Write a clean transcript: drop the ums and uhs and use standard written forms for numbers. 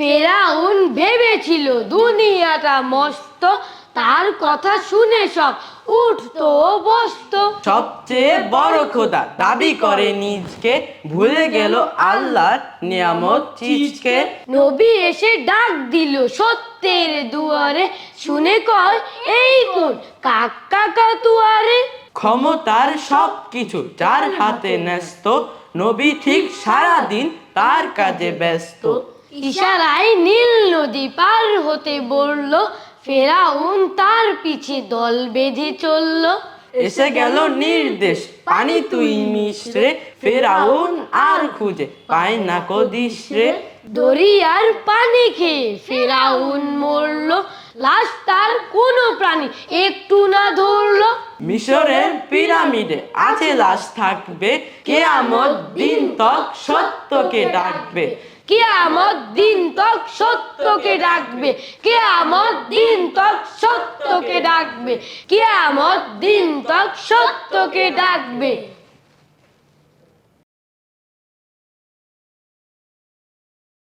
ফেরাউন ভেবেছিল দুনিয়াটা মস্ত, তার কথা শুনে সব উঠতো বসতো। সবচেয়ে বড় খোদা দাবি করে নিজকে, ভুলে গেল আল্লাহর নিয়ামত চিজকে। নবী এসে ডাক দিল সত্যের দুয়ারে, শুনে কয় এই কোন কাকা কাতুয়ারে। ক্ষমতার সবকিছু যার হাতে ন্যস্ত, নবী ঠিক সারাদিন তার কাজে ব্যস্ত। ইশারায় নীল নদী পার হতে বলল, ফেরাউন তার পিছে দল বেঁধে চলল। এসে গেল নির্দেশ পানি তুই মিশ্রে, ফেরাউন আর খুঁজে পায় না কদিশ্রে। দরিয়ার পানি খেয়ে ফেরাউন মরল, লাশ তার কোনো প্রাণী একটু না ধরলো। মিশরের পিরামিডে আছে লাশ থাকবে, কিয়ামত দিন তক সত্যকে ডাকবে। কিয়ামত দিন তক সত্যকে ডাকবে, কিয়ামত দিন তক সত্যকে ডাকবে, কিয়ামত দিন তক সত্যকে ডাকবে।